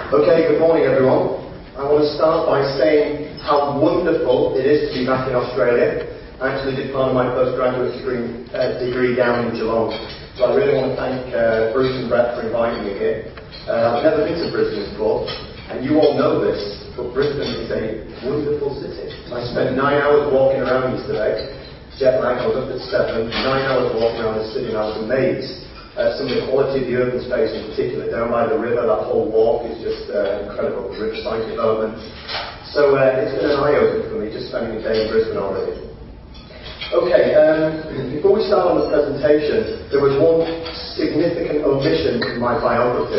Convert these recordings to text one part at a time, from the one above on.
Okay, good morning everyone. I want to start by saying how wonderful it is to be back in Australia. I actually did part of my postgraduate degree down in Geelong, so I really want to thank Bruce and Brett for inviting me here. I've never been to Brisbane before, and you all know this, but Brisbane is a wonderful city. I spent 9 hours walking around yesterday, jet lag, I was up at 7, 9 hours walking around the city, and I was amazed. Some of the quality of the urban space in particular, down by the river, that whole walk is just incredible, riverside development. So it's been an eye-opener for me just spending a day in Brisbane already. Okay, before we start on the presentation, there was one significant omission in my biography,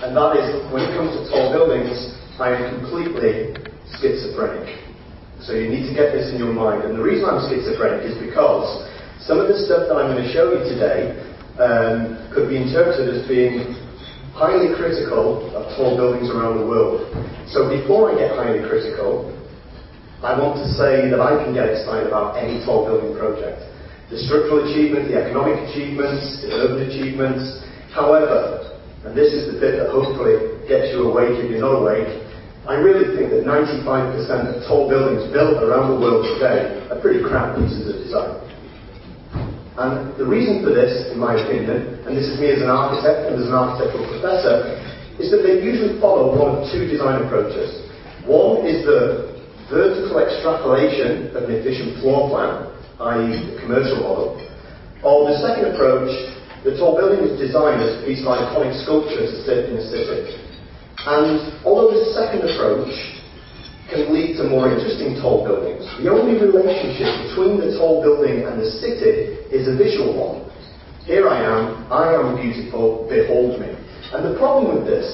and that is, when it comes to tall buildings, I am completely schizophrenic. So you need to get this in your mind, and the reason I'm schizophrenic is because some of the stuff that I'm going to show you today could be interpreted as being highly critical of tall buildings around the world. So before I get highly critical, I want to say that I can get excited about any tall building project. The structural achievement, the economic achievements, the urban achievements. However, and this is the bit that hopefully gets you awake if you're not awake, I really think that 95% of tall buildings built around the world today are pretty crap pieces of design. And the reason for this, in my opinion, and this is me as an architect and as an architectural professor, is that they usually follow one of two design approaches. One is the vertical extrapolation of an efficient floor plan, i.e. the commercial model, or the second approach, the tall building is designed as a piece of iconic sculpture to sit in a city. And although this second approach can lead to more interesting tall buildings, the only relationship between the tall building and the city is a visual one. Here I am beautiful, behold me. And the problem with this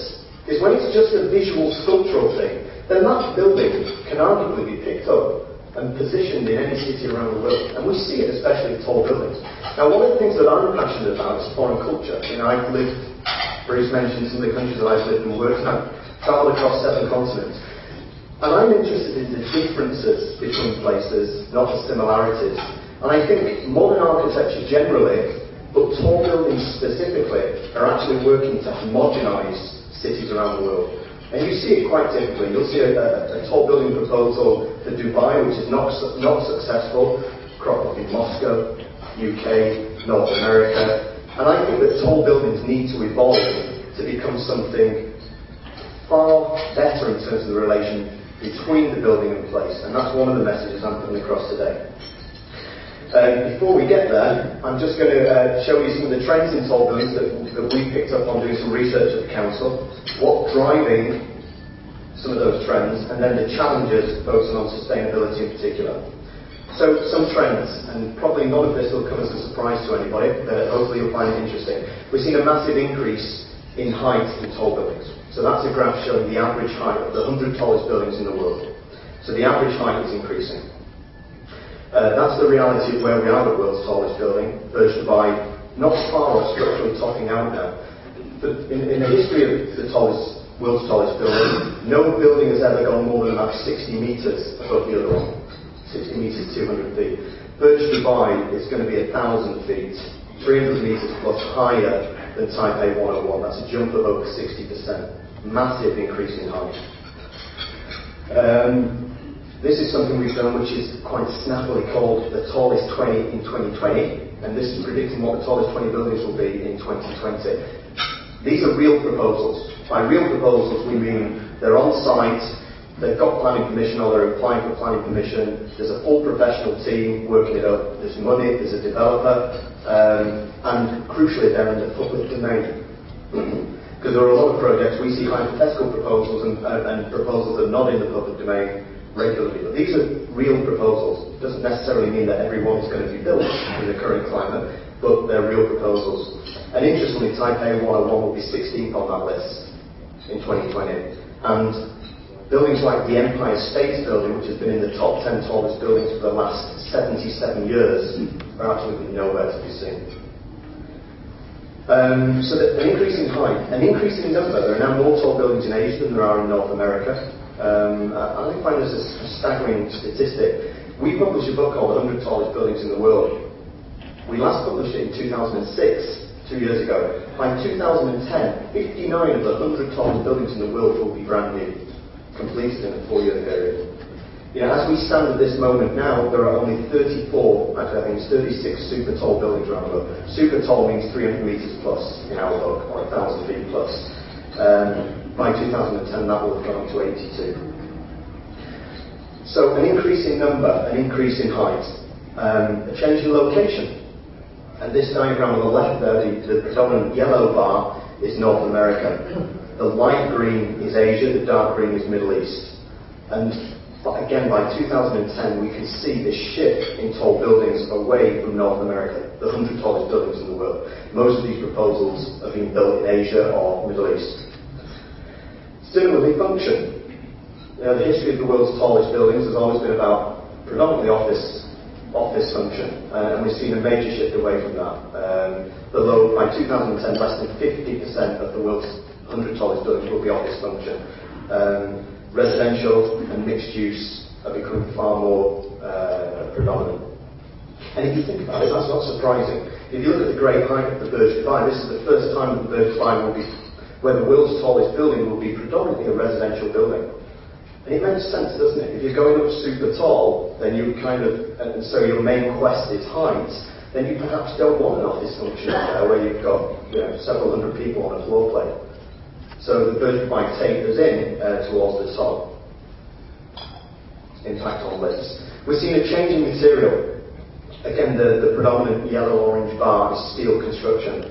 is when it's just a visual sculptural thing, then that building can arguably be picked up and positioned in any city around the world. And we see it especially in tall buildings. Now, one of the things that I'm passionate about is foreign culture. You know, I've lived, Bruce mentioned some of the countries that I've lived and worked in. I've travelled across 7 continents. And I'm interested in the differences between places, not the similarities. And I think modern architecture generally, but tall buildings specifically, are actually working to homogenise cities around the world. And you see it quite typically. You'll see a tall building proposal for Dubai, which is not successful, crop up in Moscow, UK, North America. And I think that tall buildings need to evolve to become something far better in terms of the relation between the building and place, and that's one of the messages I'm putting across today. Before we get there, I'm just going to show you some of the trends in tall buildings that we picked up on doing some research at the council, what's driving some of those trends, and then the challenges focusing on sustainability in particular. So some trends, and probably none of this will come as a surprise to anybody, but hopefully you'll find it interesting. We've seen a massive increase in height in tall buildings. So that's a graph showing the average height of the 100 tallest buildings in the world. So the average height is increasing. That's the reality of where we are, the world's tallest building. Burj Dubai, not far off structurally topping out now. But in the history of the world's tallest building, no building has ever gone more than about 60 metres above the other one. 60 metres, 200 feet. Burj Dubai is going to be 1,000 feet, 300 metres plus higher than Taipei 101. That's a jump of over 60%. Massive increase in height. This is something we've done which is quite snappily called the tallest 20 in 2020, and this is predicting what the tallest 20 buildings will be in 2020. These are real proposals. By real proposals we mean they're on site, they've got planning permission or they're applying for planning permission, there's a full professional team working it up, there's money, there's a developer, and crucially they're in the public domain. Because there are a lot of projects, we see hypothetical proposals and proposals that are not in the public domain regularly. But these are real proposals. It doesn't necessarily mean that everyone is going to be built in the current climate, but they're real proposals. And interestingly, Taipei 101 will be 16th on that list in 2020. And buildings like the Empire State Building, which has been in the top 10 tallest buildings for the last 77 years, are absolutely nowhere to be seen. So that an increase in height, an increase in number. There are now more tall buildings in Asia than there are in North America. I find this a staggering statistic. We published a book called 100 Tallest Buildings in the World. We last published it in 2006, 2 years ago. By 2010, 59 of the 100 tallest buildings in the world will be brand new, completed in a 4-year period. You know, as we stand at this moment now, there are only 34, actually I think it's 36 super tall buildings around the world. Super tall means 300 metres plus in our book, or 1,000 feet plus. By 2010 that will have gone to 82. So an increase in number, an increase in height, a change in location. And this diagram on the left there, the predominant yellow bar is North America. The light green is Asia, the dark green is Middle East. And again, by 2010, we can see this shift in tall buildings away from North America, the 100 tallest buildings in the world. Most of these proposals have been built in Asia or Middle East. Similarly, function. You know, the history of the world's tallest buildings has always been about predominantly office function, and we've seen a major shift away from that. By 2010, less than 50% of the world's 100 tallest buildings will be office function. Residential and mixed use are becoming far more predominant. And if you think about it, that's not surprising. If you look at the great height of the Burj Khalifa, this is the first time that the Burj Khalifa will be, where the world's tallest building will be predominantly a residential building. And it makes sense, doesn't it? If you're going up super tall, then you and so your main quest is height, then you perhaps don't want an office function there where you've got, you know, several hundred people on a floor plate. So the Burj Khalifa tapers in towards the top. Impact on lifts. We're seeing a change in material. Again, the predominant yellow-orange bar is steel construction.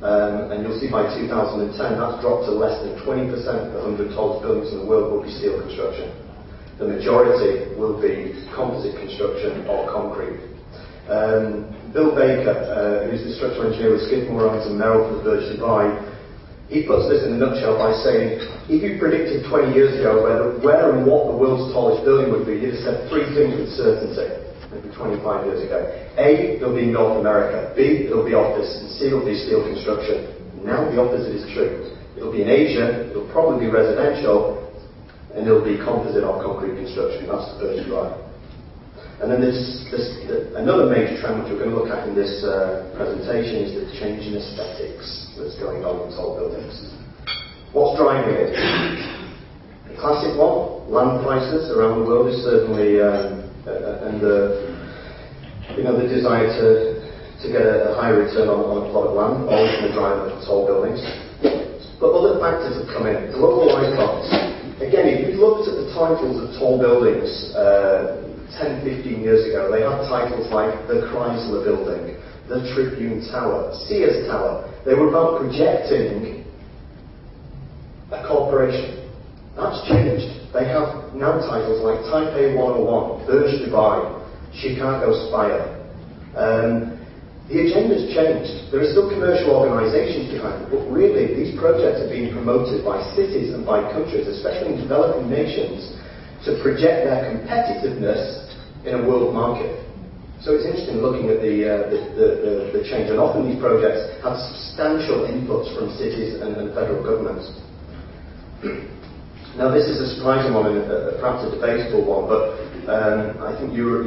And you'll see by 2010 that's dropped to less than 20% of the 100 tallest buildings in the world will be steel construction. The majority will be composite construction or concrete. Bill Baker, who's the structural engineer with Skidmore, Owens and Merrill for the Burj Dubai, he puts this in a nutshell by saying, if you predicted 20 years ago where and what the world's tallest building would be, you'd have said 3 things with certainty, maybe 25 years ago. A, it'll be North America. B, it'll be office. And C, it'll be steel construction. Now the opposite is true. It'll be in Asia, it'll probably be residential, and it'll be composite or concrete construction. That's the Burj Dubai. And then another major trend which we're going to look at in this presentation is the change in aesthetics that's going on in tall buildings. What's driving it? The classic one, land prices around the world is certainly, and the desire to get a higher return on a plot of land, always been the driver for tall buildings. But other factors have come in. Global icons. Again, if you looked at the titles of tall buildings 10, 15 years ago, they had titles like the Chrysler Building, the Tribune Tower, Sears Tower. They were about projecting a corporation. That's changed. They have now titles like Taipei 101, Burj Dubai, Chicago Spire. The agenda's changed. There are still commercial organisations behind it, but really these projects are being promoted by cities and by countries, especially in developing nations, to project their competitiveness in a world market. So it's interesting looking at the change, and often these projects have substantial inputs from cities and federal governments. Now this is a surprising one and perhaps a debatable one, but I think you're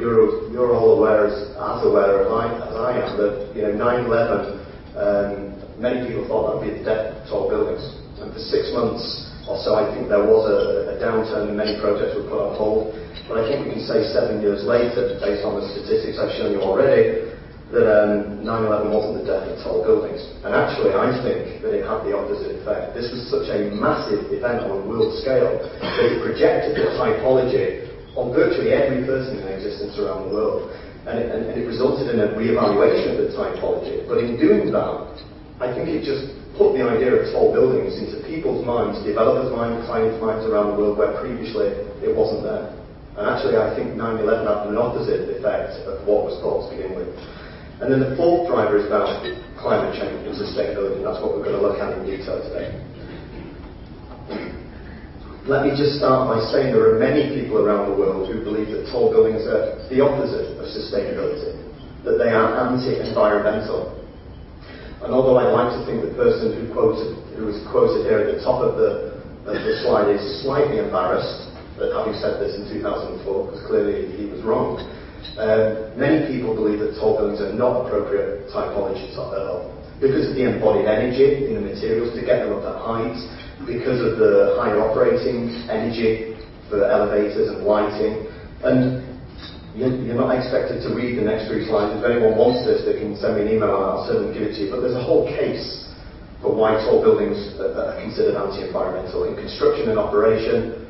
all aware, as aware as I am, that 9/11, many people thought that would be the death of tall buildings, and for 6 months or so I think there was a downturn and many projects were put on hold. But I think we can say 7 years later, based on the statistics I've shown you already, that 9/11 wasn't the death of tall buildings. And actually, I think that it had the opposite effect. This was such a massive event on a world scale that it projected the typology on virtually every person in existence around the world. And it resulted in a re-evaluation of the typology. But in doing that, I think it just put the idea of tall buildings into people's minds, developers' minds, clients' minds around the world where previously it wasn't there. And actually, I think 9/11 had an opposite effect of what was thought to begin with. And then the fourth driver is about climate change and sustainability. That's what we're going to look at in detail today. Let me just start by saying there are many people around the world who believe that tall buildings are the opposite of sustainability, that they are anti-environmental. And although I like to think the person who was quoted here at the top of the slide is slightly embarrassed that having said this in 2004, because clearly he was wrong. Many people believe that tall buildings are not appropriate typologies. because of the embodied energy in the materials to get them up that height, because of the higher operating energy for elevators and lighting. And you're not expected to read the next 3 slides. If anyone wants this, they can send me an email and I'll certainly give it to you. But there's a whole case for why tall buildings are considered anti-environmental in construction and operation,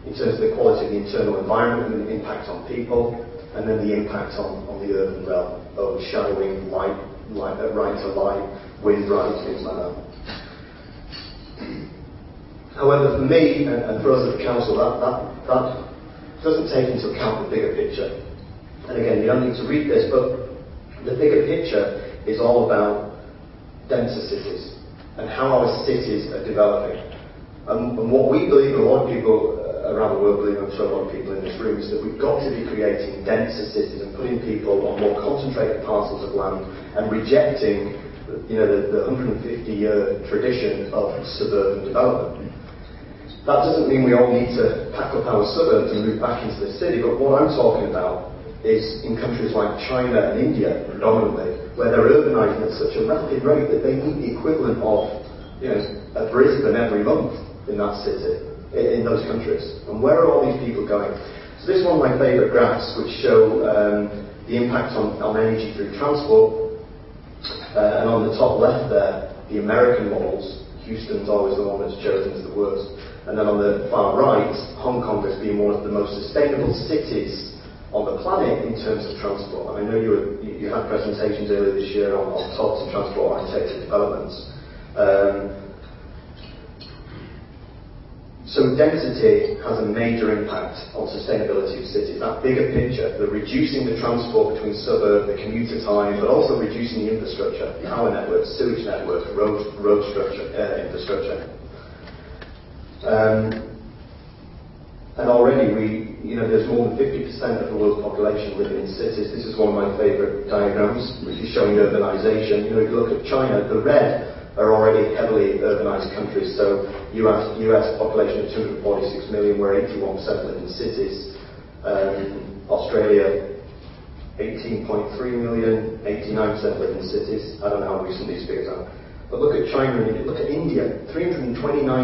in terms of the quality of the internal environment and the impact on people, and then the impact on the urban realm, overshadowing, right to light, wind rights, things like that. However, for me and for us at the council, that doesn't take into account the bigger picture. And again, you don't need to read this, but the bigger picture is all about denser cities and how our cities are developing. And what we believe, and a lot of people around the world believe, I'm sure a lot of people in this room, is that we've got to be creating denser cities and putting people on more concentrated parcels of land and rejecting the 150-year tradition of suburban development. That doesn't mean we all need to pack up our suburbs and move back into the city, but what I'm talking about is in countries like China and India, predominantly, where they're urbanising at such a rapid rate that they need the equivalent of a Brisbane every month in that city, in those countries. And where are all these people going? So this is one of my favourite graphs, which show the impact on energy through transport. And on the top left there, the American models. Houston's always the one that's chosen as the worst. And then on the far right, Hong Kong has been one of the most sustainable cities on the planet in terms of transport. And I know you had presentations earlier this year on talks of transport architecture developments. So density has a major impact on sustainability of cities. That bigger picture, the reducing the transport between suburb, the commuter time, but also reducing the infrastructure, power networks, sewage networks, road infrastructure. And already there's more than 50% of the world's population living in cities. This is one of my favourite diagrams, which is showing urbanisation. If you look at China, the red are already heavily urbanised countries. So US population of 246 million, where 81% live in cities. Australia, 18.3 million, 89% live in cities. I don't know how recent these figures are. But look at China and look at India, 329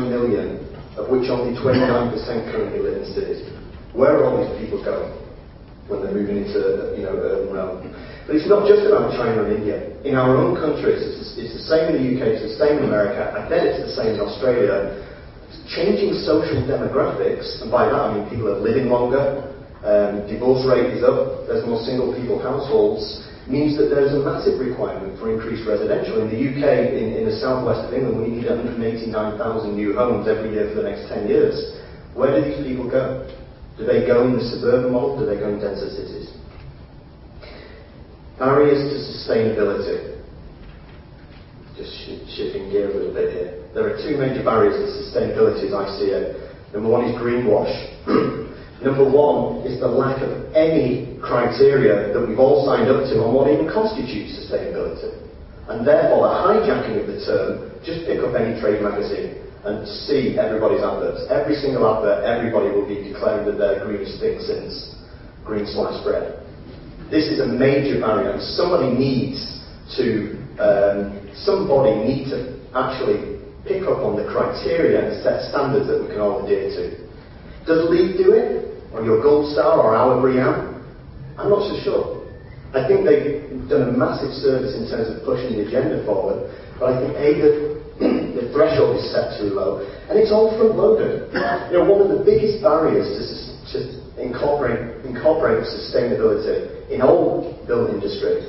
million, of which only 29% currently live in cities. Where are all these people going when they're moving into urban realm? But it's not just about China and India. In our own countries, it's the same in the UK, it's the same in America, I bet it's the same in Australia. Changing social demographics, and by that I mean people are living longer, divorce rate is up, there's more single people households, means that there's a massive requirement for increased residential. In the UK, in the southwest of England, we need 189,000 new homes every year for the next 10 years. Where do these people go? Do they go in the suburban model? Do they go in denser cities? Barriers to sustainability. Just shifting gear a little bit here. There are 2 major barriers to sustainability as I see it. Number 1 is greenwash. Number 1 is the lack of any criteria that we've all signed up to on what even constitutes sustainability. And therefore the hijacking of the term, just pick up any trade magazine and see everybody's adverts. Every single advert, everybody will be declaring that they're greenest thing since green sliced bread. This is a major barrier, and somebody needs to actually pick up on the criteria and set standards that we can all adhere to. Does LEED do it? Or your Gold Star or our BREEAM? I'm not so sure. I think they've done a massive service in terms of pushing the agenda forward, but I think the threshold is set too low, and it's all front-loaded. One of the biggest barriers to incorporate sustainability in all building industry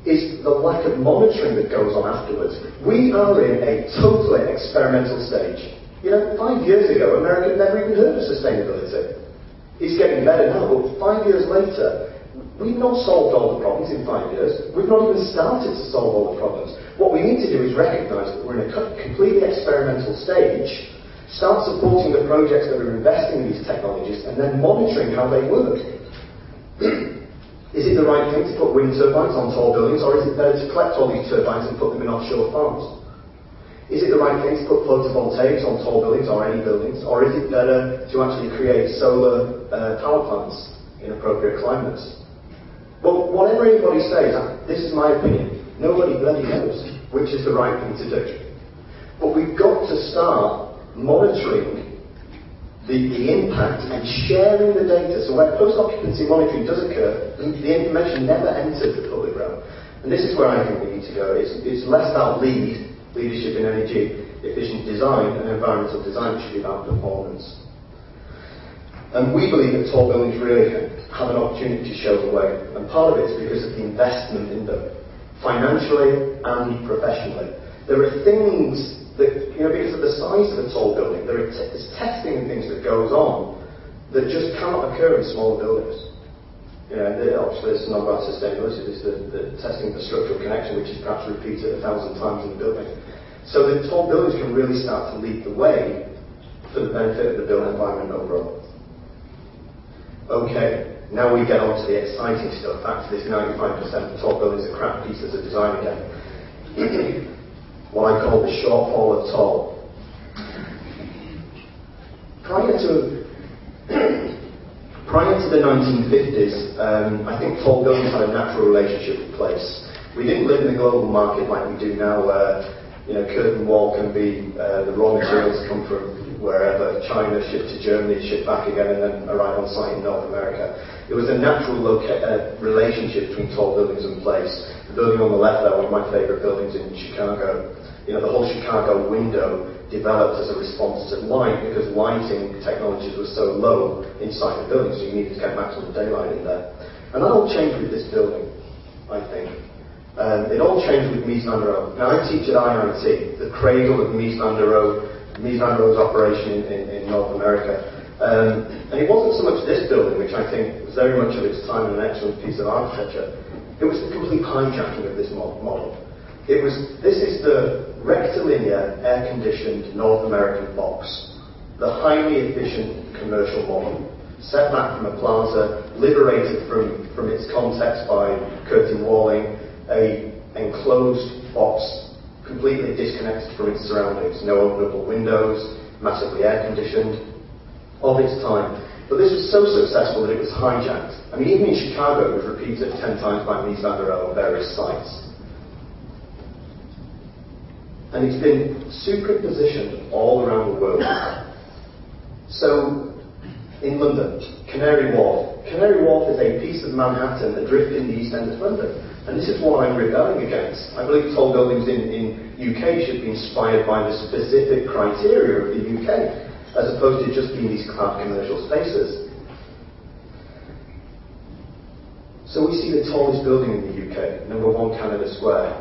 is the lack of monitoring that goes on afterwards. We are in a totally experimental stage. 5 years ago, America never even heard of sustainability. It's getting better now, but 5 years later, we've not solved all the problems in 5 years. We've not even started to solve all the problems. What we need to do is recognise that we're in a completely experimental stage, start supporting the projects that are investing in these technologies, and then monitoring how they work. Is it the right thing to put wind turbines on tall buildings, or is it better to collect all these turbines and put them in offshore farms? Is it the right thing to put photovoltaics on tall buildings or any buildings, or is it better to actually create solar power plants in appropriate climates? Well, whatever anybody says, this is my opinion, nobody bloody knows. which is the right thing to do. But we've got to start monitoring the impact and sharing the data. So where post-occupancy monitoring does occur, the information never enters the public realm. And this is where I think we need to go. It's less about leadership in energy efficient design and environmental design, should be about performance. And we believe that tall buildings really have an opportunity to show the way. And part of it is because of the investment in them, financially and professionally. There are things that, because of the size of a tall building, there's testing and things that goes on that just cannot occur in smaller buildings. Obviously it's not about sustainability, it's the testing of the structural connection, which is perhaps repeated 1,000 times in the building. So the tall buildings can really start to lead the way for the benefit of the built environment overall. Okay, now we get on to the exciting stuff. Back to this 95% of tall buildings are crap pieces of design again. What I call the shortfall of tall. Prior to the 1950s, I think tall buildings had a natural relationship with place. We didn't live in the global market like we do now, where curtain wall can be, the raw materials come from wherever, China, shipped to Germany, shipped back again, and then arrive on site in North America. It was a natural relationship between tall buildings and place. The building on the left there, one of my favourite buildings in Chicago, the whole Chicago window developed as a response to light, because lighting technologies were so low inside the building, so you needed to get maximum daylight in there. And that all changed with this building, I think. It all changed with Mies van der Rohe. Now, I teach at IIT, the cradle of Mies van der Rohe's operation in North America. And it wasn't so much this building, which I think was very much of its time and an excellent piece of architecture. It was the complete hijacking of this model. This is the rectilinear, air-conditioned North American box, the highly efficient commercial model, set back from a plaza, liberated from its context by curtain walling, a enclosed box, completely disconnected from its surroundings, no openable windows, massively air-conditioned, of its time. But this was so successful that it was hijacked. I mean, even in Chicago, it was repeated 10 times by Mies van der Rohe on various sites. And it's been superpositioned all around the world. So, in London, Canary Wharf. Canary Wharf is a piece of Manhattan adrift in the East End of London. And this is what I'm rebelling against. I believe tall buildings in UK should be inspired by the specific criteria of the UK, as opposed to just being these commercial spaces. So we see the tallest building in the UK, number 1 Canada Square.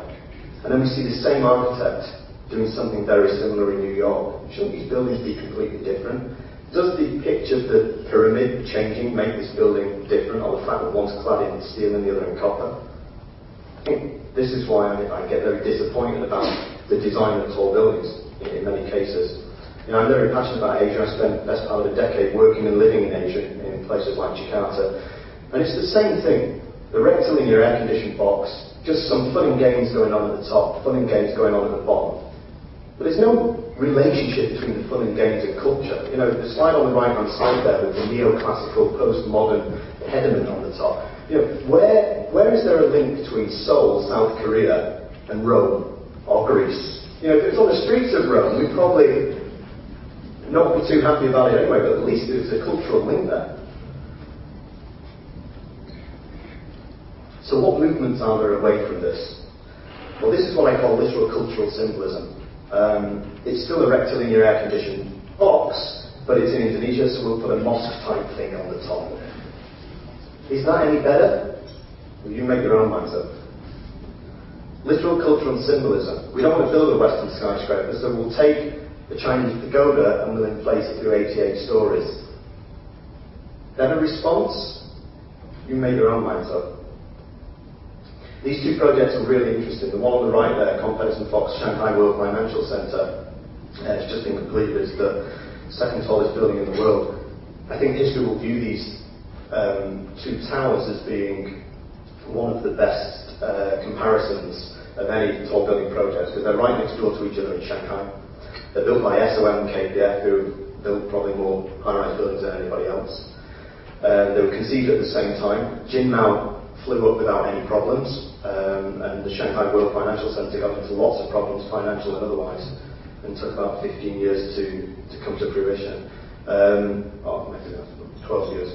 And then we see the same architect doing something very similar in New York. Shouldn't these buildings be completely different? Does the picture of the pyramid changing make this building different, or the fact that one's clad in steel and the other in copper? I think this is why I get very disappointed about the design of tall buildings in many cases. I'm very passionate about Asia. I spent the best part of a decade working and living in Asia, in places like Jakarta. And it's the same thing. The rectilinear air-conditioned box, just some fun and games going on at the top, fun and games going on at the bottom. But there's no relationship between the fun and games and culture. The slide on the right-hand side there with the neoclassical, postmodern pediment on the top. Where is there a link between Seoul, South Korea, and Rome or Greece? If it was on the streets of Rome, we'd probably not be too happy about it anyway, but at least there's a cultural link there. So what movements are there away from this? Well, this is what I call literal cultural symbolism. It's still a rectilinear air-conditioned box, but it's in Indonesia, so we'll put a mosque-type thing on the top. Is that any better? Well, you make your own minds up. Literal cultural symbolism. We don't want to build a Western skyscraper, so we'll take the Chinese pagoda and we'll inflate it through 88 stories. Then a response? You make your own minds up. These two projects are really interesting. The one on the right there, Complex and Fox Shanghai World Financial Center, it's just been completed as the second tallest building in the world. I think history will view these two towers as being one of the best comparisons of any tall building projects, because they're right next door to each other in Shanghai. They're built by SOM and KPF, who built probably more high-rise buildings than anybody else. They were conceived at the same time. Jinmao flew up without any problems. and the Shanghai World Financial Center got into lots of problems, financial and otherwise, and took about 15 years to come to fruition. Maybe 12 years.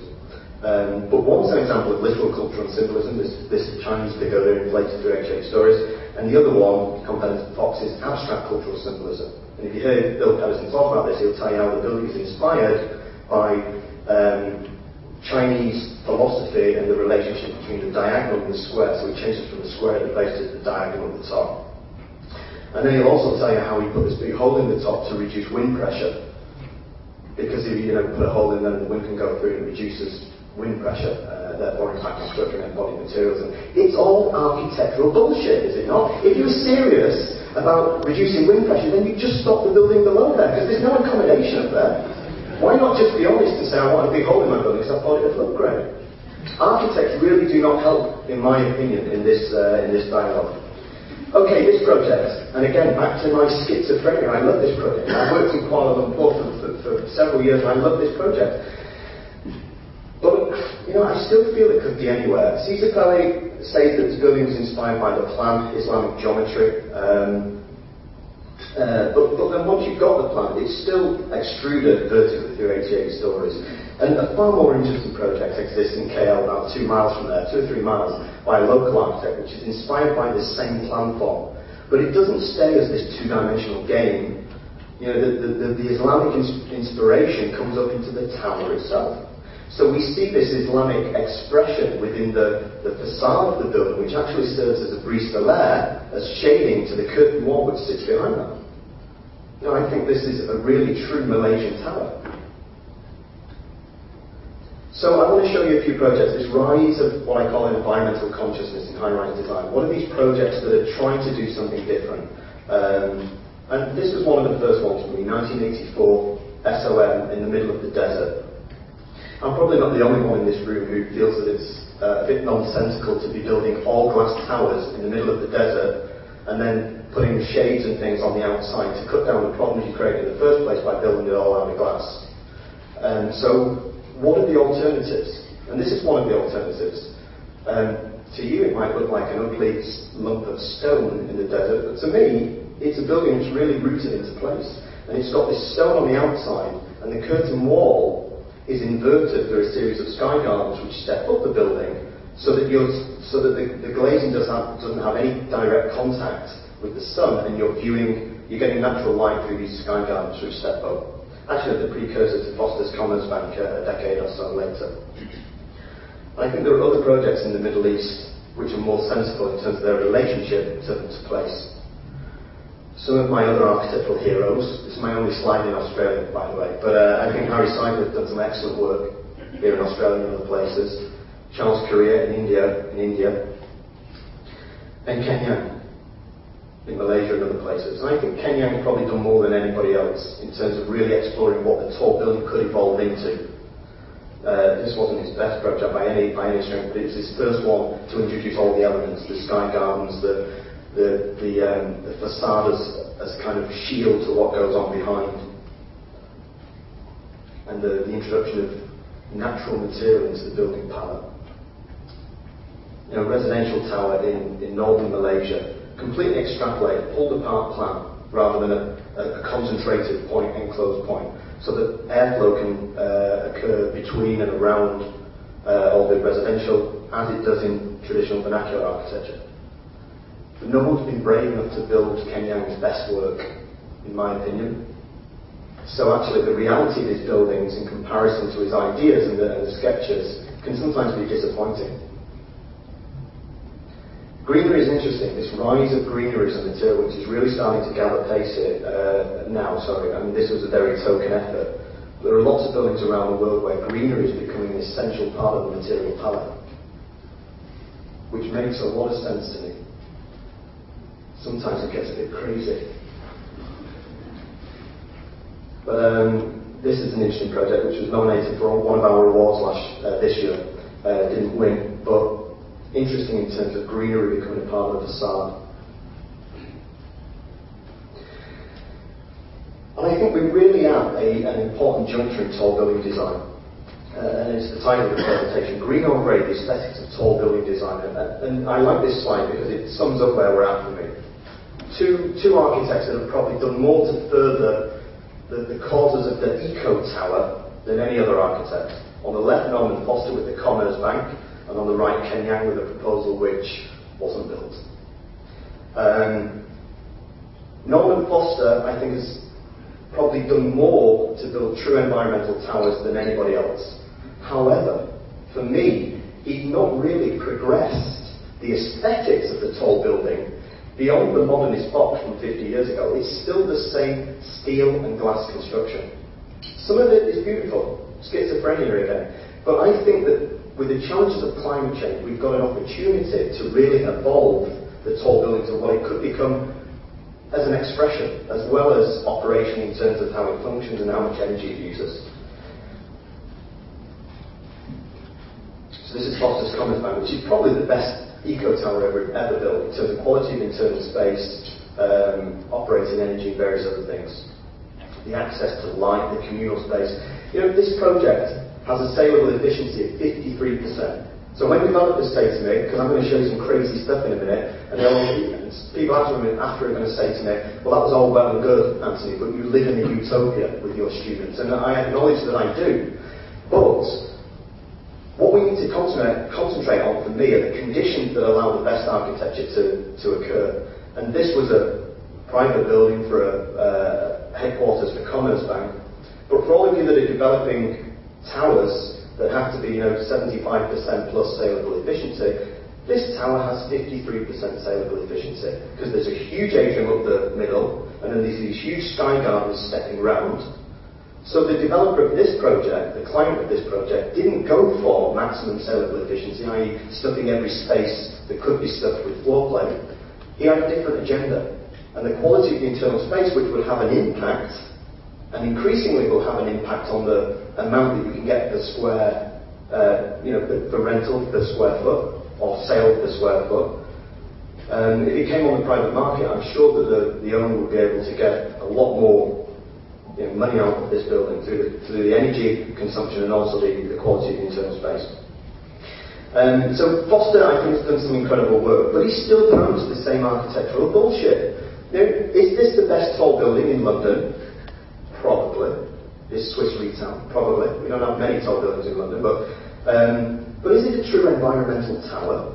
But one's an example of literal cultural symbolism, this Chinese pagoda inflated through HH stories, and the other one, compared to Fox, is abstract cultural symbolism. And if you hear Bill Pedersen talk about this, he'll tell you how the building is inspired by Chinese philosophy and the relationship between the diagonal and the square. So he changes from the square at the base to the diagonal at the top. And then he'll also tell you how he put this big hole in the top to reduce wind pressure. Because if you put a hole in there, the wind can go through and it reduces wind pressure, therefore impacting structure and embodied materials. And it's all architectural bullshit, is it not? If you're serious about reducing wind pressure, then you just stop the building below there, because there's no accommodation up there. Why not just be honest and say, I want a big hole in my building because I thought it would look great? Architects really do not help, in my opinion, in this dialogue. Okay, this project, and again, back to my schizophrenia, I love this project. I've worked in Kuala Lumpur for several years, and I love this project. But, I still feel it could be anywhere. Cesar Pele says that this building was inspired by the plan, Islamic geometry. But then once you've got the plan, it's still extruded vertically through 88 stories. And a far more interesting project exists in KL, about 2 miles from there, 2 or 3 miles, by a local architect, which is inspired by this same plan form. But it doesn't stay as this two-dimensional game. The Islamic inspiration comes up into the tower itself. So we see this Islamic expression within the facade of the building, which actually serves as a brise-de-l'air, as shading to the curtain wall which sits behind that. I think this is a really true Malaysian tower. So I want to show you a few projects, this rise of what I call environmental consciousness in high-rise design. What are these projects that are trying to do something different? And this was one of the first ones for me, 1984, SOM in the middle of the desert. I'm probably not the only one in this room who feels that it's a bit nonsensical to be building all glass towers in the middle of the desert and then putting shades and things on the outside to cut down the problems you created in the first place by building it all out of glass. So what are the alternatives? And this is one of the alternatives. To you it might look like an ugly lump of stone in the desert, but to me it's a building that's really rooted into place. And it's got this stone on the outside, and the curtain wall is inverted through a series of sky gardens which step up the building so that the glazing doesn't have any direct contact with the sun, and you're getting natural light through these sky gardens which step up. Actually, the precursor to Foster's Commerzbank a decade or so later. I think there are other projects in the Middle East which are more sensible in terms of their relationship to place. Some of my other architectural heroes, this is my only slide in Australia, by the way, but I think Harry Seidler has done some excellent work here in Australia and other places. Charles Correa in India, and Ken Yang in Malaysia and other places. And I think Ken Yang probably done more than anybody else in terms of really exploring what the tall building could evolve into. This wasn't his best project by any strength, but it was his first one to introduce all the elements, the sky gardens, the facade as kind of shield to what goes on behind, and the introduction of natural material into the building palette. Residential tower in northern Malaysia, completely extrapolated, pulled apart plan rather than a concentrated point, enclosed point, so that airflow can occur between and around all the residential, as it does in traditional vernacular architecture. But no one's been brave enough to build Ken Yang's best work, in my opinion. So actually the reality of his buildings in comparison to his ideas and the sketches can sometimes be disappointing. Greenery is interesting, this rise of greenery as a material which is really starting to gather pace here now. I mean, this was a very token effort. There are lots of buildings around the world where greenery is becoming an essential part of the material palette, which makes a lot of sense to me. Sometimes it gets a bit crazy. But this is an interesting project which was nominated for one of our awards this year. Didn't win, but interesting in terms of greenery becoming a part of the facade. And I think we're really at an important juncture in tall building design. and it's the title of the presentation, Green on Grey, the Aesthetics of Tall Building Design. And I like this slide because it sums up where we're at for me. Two architects that have probably done more to further the causes of the Eco Tower than any other architect. On the left, Norman Foster with the Commerce Bank, and on the right, Ken Yang with a proposal which wasn't built. Norman Foster, I think, has probably done more to build true environmental towers than anybody else. However, for me, he's not really progressed the aesthetics of the tall building beyond the modernist box from 50 years ago. It's still the same steel and glass construction. Some of it is beautiful, schizophrenia again, but I think that with the challenges of climate change, we've got an opportunity to really evolve the tall building to what it could become as an expression, as well as operation in terms of how it functions and how much energy it uses. So this is Foster's Commerce Bank, which is probably the best eco tower ever built in terms of quality of internal space, operating energy, and various other things. The access to light, the communal space. You know, this project has a saleable efficiency of 53%. So when developers say to me, because I'm going to show you some crazy stuff in a minute, and people after are going to say to me, well, that was all well and good, Antony, but you live in a utopia with your students. And I acknowledge that I do. But what we need to concentrate on, for me, are the conditions that allow the best architecture to occur. And this was a private building for a headquarters for Commerce Bank. But for all of you that are developing towers that have to be, 75% plus saleable efficiency, this tower has 53% saleable efficiency, because there's a huge atrium up the middle, and then there's these huge sky gardens stepping round. So the developer of this project, the client of this project, didn't go for maximum saleable efficiency, i.e. stuffing every space that could be stuffed with floor plate. He had a different agenda. And the quality of the internal space, which would have an impact, and increasingly will have an impact on the amount that you can get per square, for rental per square foot, or sale per square foot. If it came on the private market, I'm sure that the owner would be able to get a lot more money out of this building through the energy consumption and also the quality of the internal space. So Foster, I think, has done some incredible work, but he still promotes the same architectural bullshit. Is this the best tall building in London? Probably. This Swiss retail? Probably. We don't have many tall buildings in London, but is it a true environmental tower?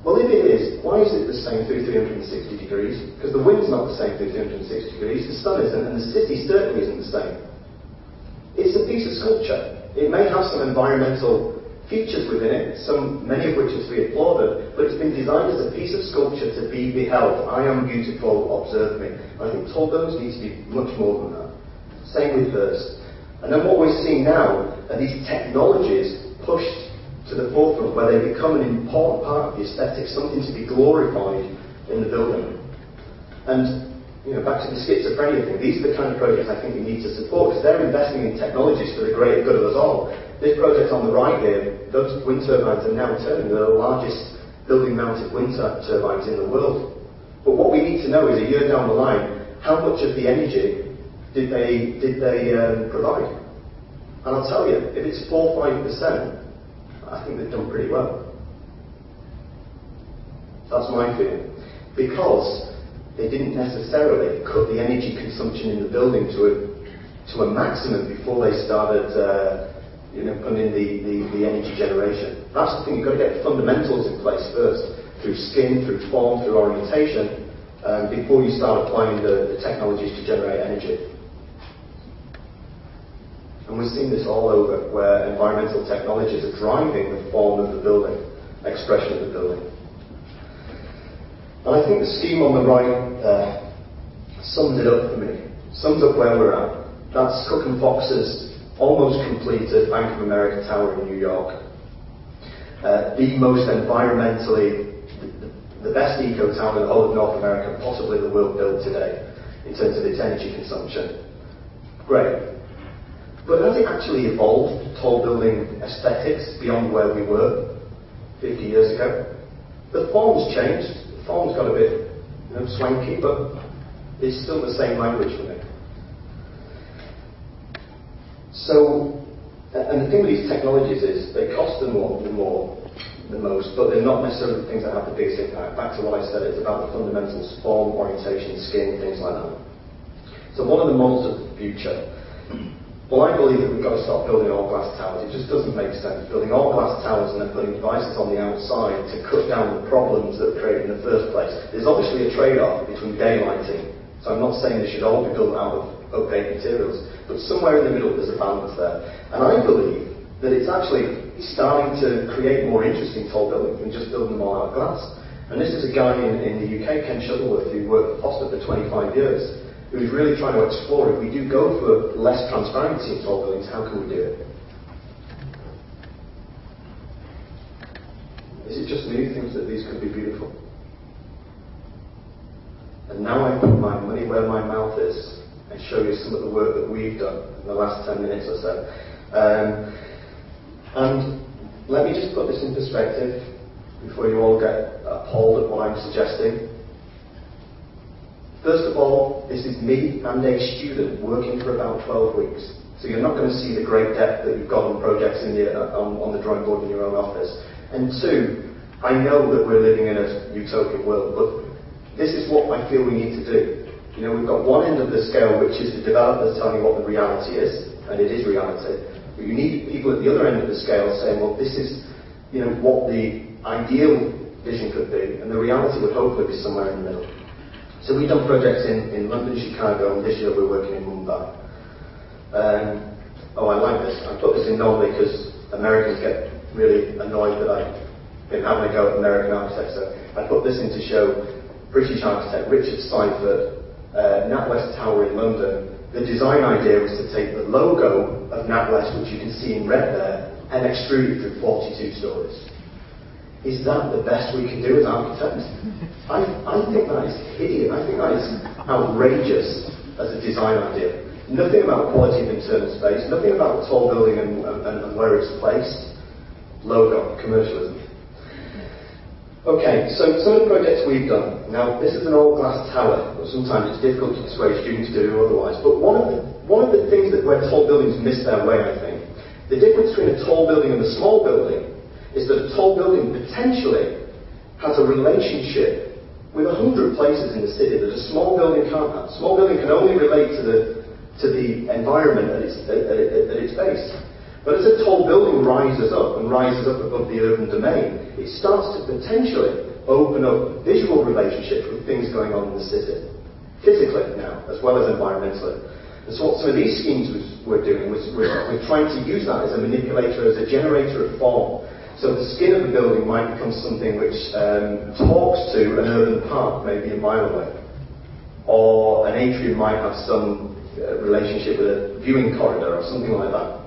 Well, if it is, why is it the same through 360 degrees? Because the wind's not the same through 360 degrees, the sun isn't, and the city certainly isn't the same. It's a piece of sculpture. It may have some environmental features within it, many of which are to be applauded, but it's been designed as a piece of sculpture to be beheld. I am beautiful, observe me. I think tall buildings need to be much more than that. Same with hers. And then what we're seeing now are these technologies pushed to the forefront, where they become an important part of the aesthetic, something to be glorified in the building. And back to the schizophrenia thing, these are the kind of projects I think we need to support, because they're investing in technologies for the greater good of us all. This project on the right here, those wind turbines are now turning. They're the largest building-mounted wind turbines in the world. But what we need to know is, a year down the line, how much of the energy did they provide? And I'll tell you, if it's 4 or 5%, I think they've done pretty well. That's my feeling. Because they didn't necessarily cut the energy consumption in the building to a maximum before they started putting in the energy generation. That's the thing, you've got to get the fundamentals in place first, through skin, through form, through orientation, before you start applying the technologies to generate energy. And we're seeing this all over, where environmental technologies are driving the form of the building, expression of the building. And I think the scheme on the right sums it up for me, sums up where we're at. That's Cook and Fox's almost completed Bank of America Tower in New York. The most environmentally, the best eco tower in the whole of North America, possibly the world built today, in terms of its energy consumption. Great. But has it actually evolved tall building aesthetics beyond where we were 50 years ago? The form's changed. The form's got a bit swanky, but it's still the same language for me. So And the thing with these technologies is they cost the most, but they're not necessarily the things that have the biggest impact. Back to what I said, it's about the fundamentals, form, orientation, skin, things like that. So what are the models of the future? Well, I believe that we've got to stop building all glass towers. It just doesn't make sense building all glass towers and then putting devices on the outside to cut down the problems that were created in the first place. There's obviously a trade-off between daylighting. So I'm not saying they should all be built out of opaque materials, but somewhere in the middle there's a balance there. And I believe that it's actually starting to create more interesting tall buildings than just building them all out of glass. And this is a guy in the UK, Ken Shuttleworth, who worked for Foster for 25 years, who's really trying to explore, if we do go for less transparency in tall buildings, how can we do it? Is it just me who thinks that these could be beautiful? And now I put my money where my mouth is and show you some of the work that we've done in the last 10 minutes or so. And let me just put this in perspective before you all get appalled at what I'm suggesting. First of all, this is me and a student working for about 12 weeks. So you're not going to see the great depth that you've got on projects in on the drawing board in your own office. And two, I know that we're living in a utopian world, but this is what I feel we need to do. You know, we've got one end of the scale, which is the developers telling you what the reality is, and it is reality. But you need people at the other end of the scale saying, well, this is, you know, what the ideal vision could be, and the reality would hopefully be somewhere in the middle. So we've done projects in London, Chicago, and this year we're working in Mumbai. I like this. I put this in normally because Americans get really annoyed that I've been having a go at American architects. So I put this in to show British architect Richard Seifert, NatWest Tower in London. The design idea was to take the logo of NatWest, which you can see in red there, and extrude it through 42 stories. Is that the best we can do as architects? I think that is hideous. I think that is outrageous as a design idea. Nothing about quality of internal space, nothing about the tall building and where it's placed. Logo, commercialism. Okay, so some of the projects we've done. Now, this is an all-glass tower, but sometimes it's difficult to persuade students to do otherwise. But one of the things that where tall buildings miss their way, I think, the difference between a tall building and a small building is that a tall building potentially has a relationship with 100 places in the city that a small building can't have. A small building can only relate to the environment at its base. But as a tall building rises up above the urban domain, it starts to potentially open up visual relationships with things going on in the city, physically now, as well as environmentally. And so what some of these schemes we're doing was we're trying to use that as a manipulator, as a generator of form. So the skin of the building might become something which talks to an urban park, maybe a mile away. Or an atrium might have some relationship with a viewing corridor or something like that.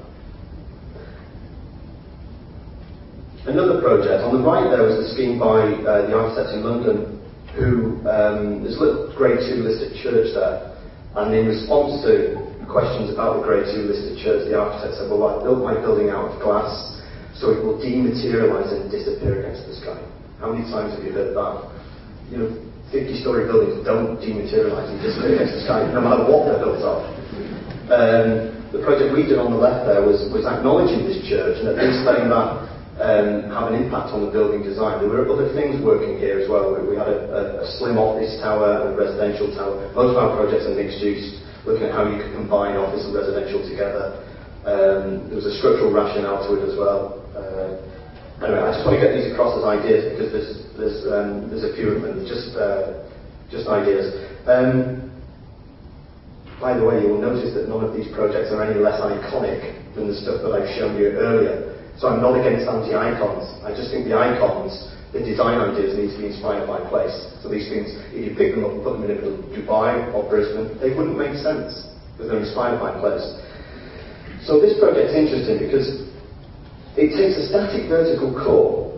Another project, on the right there was a scheme by the architects in London who, there's a little Grade 2 listed church there, and in response to questions about the Grade 2 listed church, the architect said, well, I built my building out of glass, so it will dematerialise and disappear against the sky. How many times have you heard that? You know, 50-storey buildings don't dematerialise and disappear against the sky, no matter what they're built of. The project we did on the left there was acknowledging this church and at least letting that have an impact on the building design. There were other things working here as well. We had a slim office tower and a residential tower. Most of our projects are mixed use, looking at how you could combine office and residential together. There was a structural rationale to it as well. Anyway, I just want to get these across as ideas because there's a few of them, just ideas. By the way, you will notice that none of these projects are any less iconic than the stuff that I've shown you earlier. So I'm not against anti-icons. I just think the icons, the design ideas need to be inspired by place. So these things, if you pick them up and put them in Dubai or Brisbane, they wouldn't make sense because they're inspired by place. So this project's interesting because it takes a static vertical core,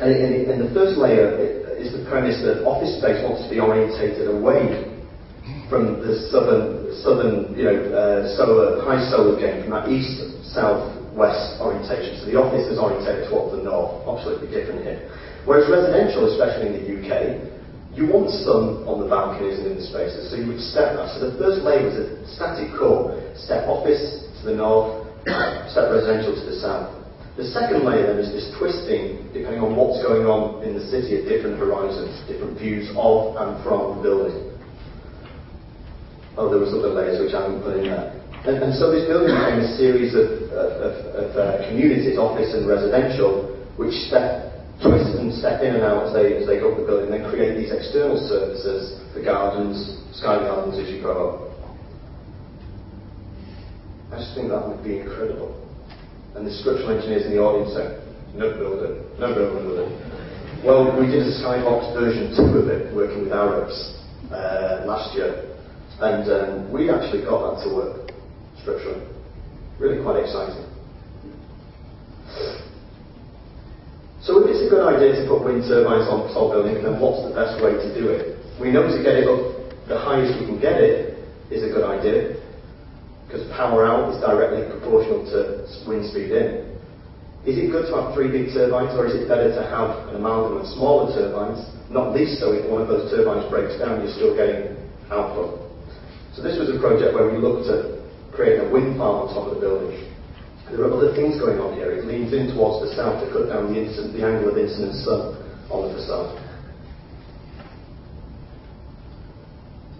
and the first layer is the premise that office space wants to be orientated away from the southern high solar gain, from that east-south-west orientation. So the office is orientated towards the north, absolutely different here. Whereas residential, especially in the UK, you want sun on the balconies and in the spaces, so you would step that. So the first layer was a static core, step office to the north, step residential to the south. The second layer then is this twisting, depending on what's going on in the city at different horizons, different views of and from the building. Oh, there was other layers which I haven't put in there. And so this building became a series of communities, office and residential, which twist and step in and out as they go up the building, and then create these external surfaces, the gardens, sky gardens as you grow up. I just think that would be incredible. And the structural engineers in the audience said, no building with it. Well, we did a skybox version 2 of it, working with Arabs last year, and we actually got that to work structurally. Really quite exciting. So if it's a good idea to put wind turbines on tall buildings, then what's the best way to do it? We know to get it up the highest we can get it is a good idea, because power out is directly proportional to wind speed in. Is it good to have 3 big turbines, or is it better to have an amalgam of smaller turbines, not least so if one of those turbines breaks down, you're still getting output? So this was a project where we looked at creating a wind farm on top of the building. There are other things going on here. It leans in towards the south to cut down the angle of incident sun on the facade.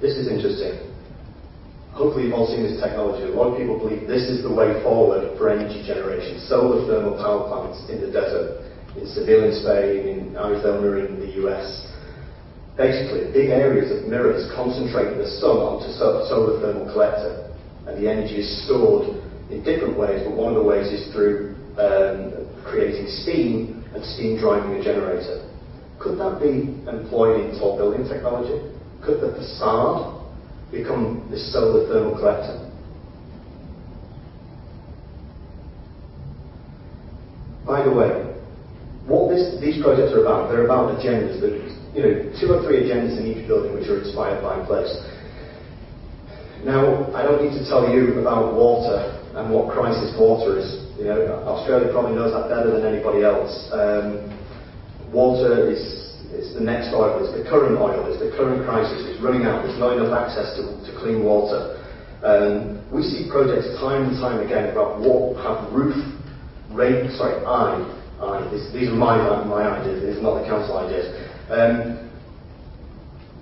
This is interesting. Hopefully you've all seen this technology. A lot of people believe this is the way forward for energy generation. Solar thermal power plants in the desert, in Seville in Spain, in Arizona in the US. Basically, big areas of mirrors concentrating the sun onto a solar thermal collector, and the energy is stored in different ways, but one of the ways is through creating steam and steam driving a generator. Could that be employed in tall building technology? Could the facade become this solar thermal collector? By the way, what these projects are about, they're about agendas. That, 2 or 3 agendas in each building which are inspired by place. Now, I don't need to tell you about water and what crisis water is. Australia probably knows that better than anybody else. Water is the next oil, it's the current oil, it's the current crisis, it's running out, there's not enough access to clean water. We see projects time and time again about what have these are my ideas, these are not the council ideas.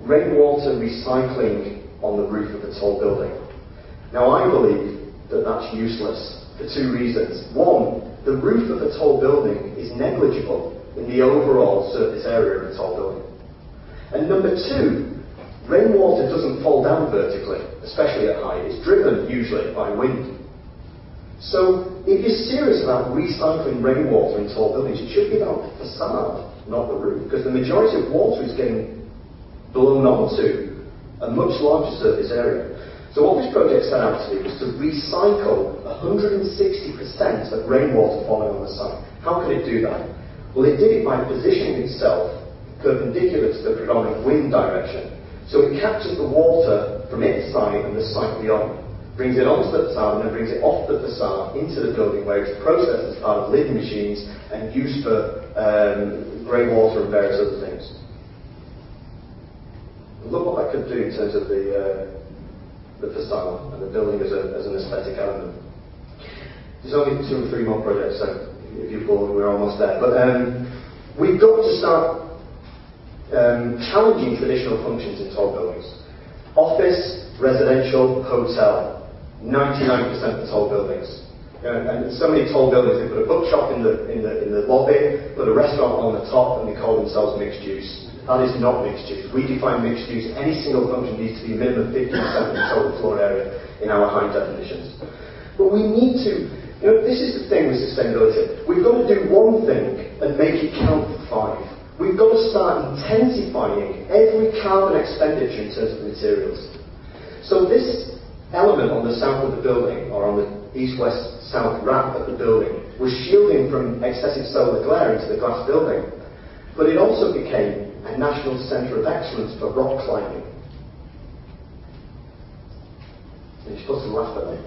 Rainwater recycling on the roof of a tall building. Now I believe that that's useless for 2 reasons. One, the roof of a tall building is negligible in the overall surface area of a tall building. And number 2, rainwater doesn't fall down vertically, especially at height. It's driven usually by wind. So if you're serious about recycling rainwater in tall buildings, it should be about the facade, not the roof, because the majority of water is getting blown onto a much larger surface area. So what this project set out to do was to recycle 160% of rainwater falling on the site. How could it do that? Well, it did it by positioning itself perpendicular to the predominant wind direction. So it captures the water from its side and the site beyond, brings it onto the facade and then brings it off the facade into the building where it's processed as part of lid machines and used for grey water and various other things. Look what that could do in terms of the facade and the building as an aesthetic element. There's only 2 or 3 more projects, so if you're bored, we're almost there. But we've got to start challenging traditional functions in tall buildings. Office, residential, hotel, 99% of tall buildings. And so many tall buildings, they put a bookshop in the lobby, put a restaurant on the top, and they call themselves mixed use. That is not mixed use. We define mixed use. Any single function needs to be minimum 50% of the total floor area in our high definitions. But we need to, this is the thing with sustainability. We've got to do one thing and make it count for 5. We've got to start intensifying every carbon expenditure in terms of materials. So this element on the south of the building, or on the east-west-south wrap of the building, was shielding from excessive solar glare into the glass building. But it also became a national centre of excellence for rock climbing. You're supposed to laugh at me.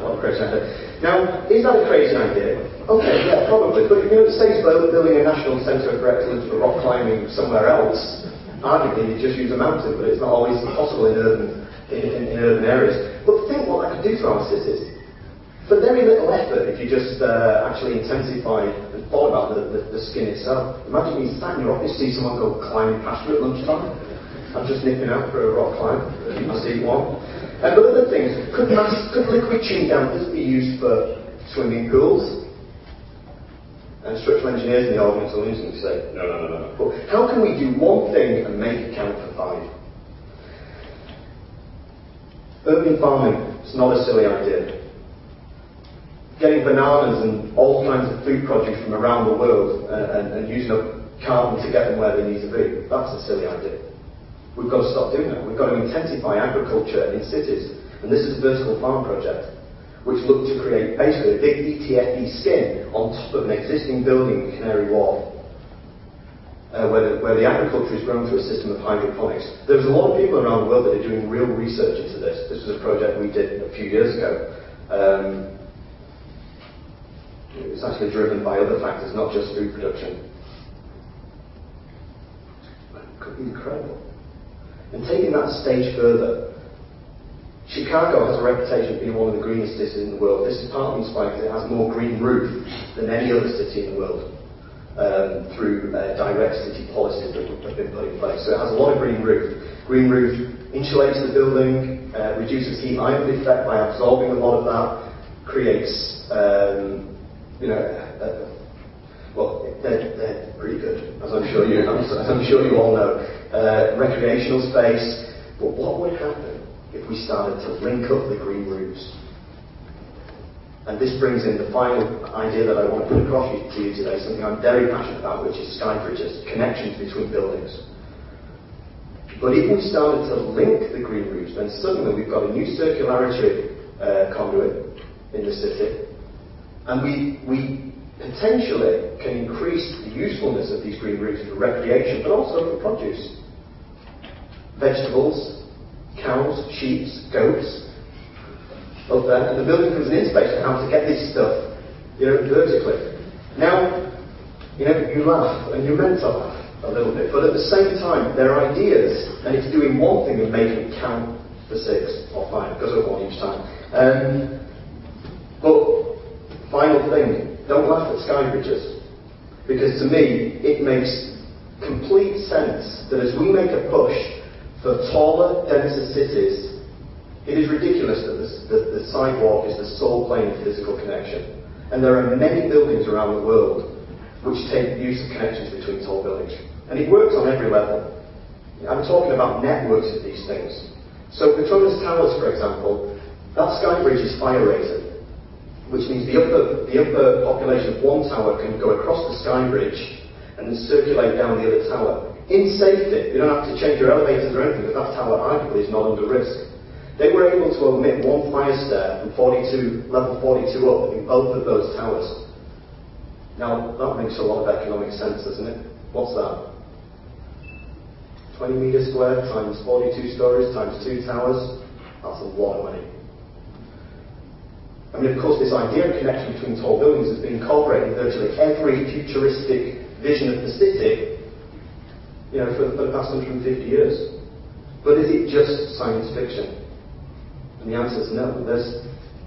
What a crazy idea. Now, is that a crazy idea? Okay, yeah, probably. But it saves building a national centre of excellence for rock climbing somewhere else. Arguably, you just use a mountain, but it's not always possible in urban areas. But think what that could do to our cities. for very little effort, if you just actually intensified and thought about the skin itself. Imagine you sat in your office, see someone go climbing past you at lunchtime. I'm just nipping out for a rock climb. I see one. But other things, could liquid tune dampers be used for swimming pools? And structural engineers in the audience will instantly say, no. But how can we do one thing and make it count for 5? Urban farming is not a silly idea. Getting bananas and all kinds of food produce from around the world and using up carbon to get them where they need to be, that's a silly idea. We've got to stop doing that. We've got to intensify agriculture in cities. And this is a vertical farm project, which looked to create basically a big ETFE skin on top of an existing building in Canary Wharf, where the agriculture is grown through a system of hydroponics. There's a lot of people around the world that are doing real research into this. This was a project we did a few years ago. It was actually driven by other factors, not just food production. It could be incredible. And taking that a stage further, Chicago has a reputation of being one of the greenest cities in the world. This is partly inspired because it has more green roof than any other city in the world through direct city policies that have been put in place. So it has a lot of green roof. Green roof insulates the building, reduces heat ion effect by absorbing a lot of that, creates well, they're pretty good, as I'm sure you all know. Recreational space. But what would happen if we started to link up the green roofs? And this brings in the final idea that I want to put across to you today, something I'm very passionate about, which is sky bridges, connections between buildings. But if we started to link the green roofs, then suddenly we've got a new circularity conduit in the city. And we potentially can increase the usefulness of these green roofs for recreation, but also for produce. Vegetables, cows, sheep, goats, up there. And the building becomes an interface on how to get this stuff, vertically. Now, you laugh, and you're meant to laugh a little bit, but at the same time, there are ideas, and it's doing one thing and making it count for 6 or 5, goes up 1 each time. But final thing, don't laugh at sky bridges, because to me it makes complete sense that as we make a push for taller, denser cities, it is ridiculous that the sidewalk is the sole plane of physical connection. And there are many buildings around the world which take use of connections between tall buildings. And it works on every level. I'm talking about networks of these things. So Petronas Towers, for example, that sky bridge is fire rated, which means the upper population of one tower can go across the sky bridge and then circulate down the other tower. In safety, you don't have to change your elevators or anything, but that tower arguably is not under risk. They were able to omit one fire stair from level 42 up in both of those towers. Now, that makes a lot of economic sense, doesn't it? What's that? 20 metres squared times 42 stories times 2 towers. That's a lot of money. I mean, of course, this idea of connection between tall buildings has been incorporated in virtually every futuristic vision of the city, for the past 150 years. But is it just science fiction? And the answer is no.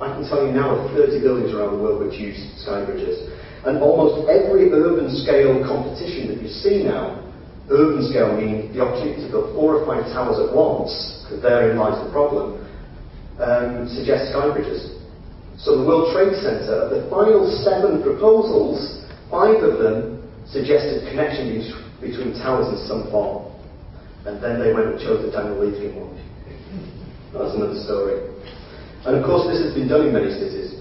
I can tell you now of 30 buildings around the world which use sky bridges. And almost every urban scale competition that you see now, urban scale meaning the opportunity to build 4 or 5 towers at once, because therein lies the problem, suggests sky bridges. So the World Trade Center, of the final 7 proposals, 5 of them suggested connection between towers in some form. And then they went and chose the Daniel Lithium one. That's another story. And of course this has been done in many cities.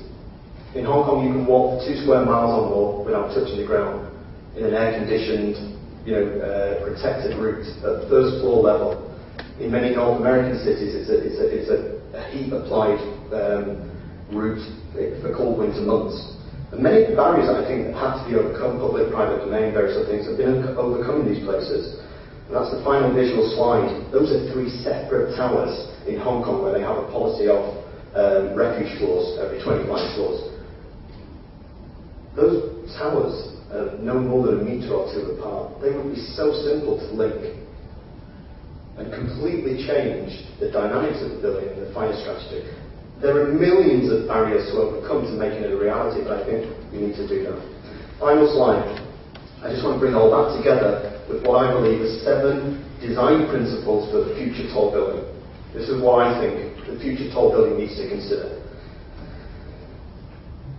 In Hong Kong you can walk 2 square miles or more without touching the ground in an air-conditioned, protected route at first floor level. In many North American cities it's a heat-applied route for cold winter months. And many barriers, I think, that have to be overcome, public, private domain, various other things, have been overcome in these places. And that's the final visual slide. Those are 3 separate towers in Hong Kong where they have a policy of refuge floors every 25 floors. Those towers are no more than a metre or 2 apart. They would be so simple to link and completely change the dynamics of the building and the fire strategy. There are millions of barriers to overcome to making it a reality, but I think we need to do that. Final slide. I just want to bring all that together with what I believe are 7 design principles for the future tall building. This is what I think the future tall building needs to consider.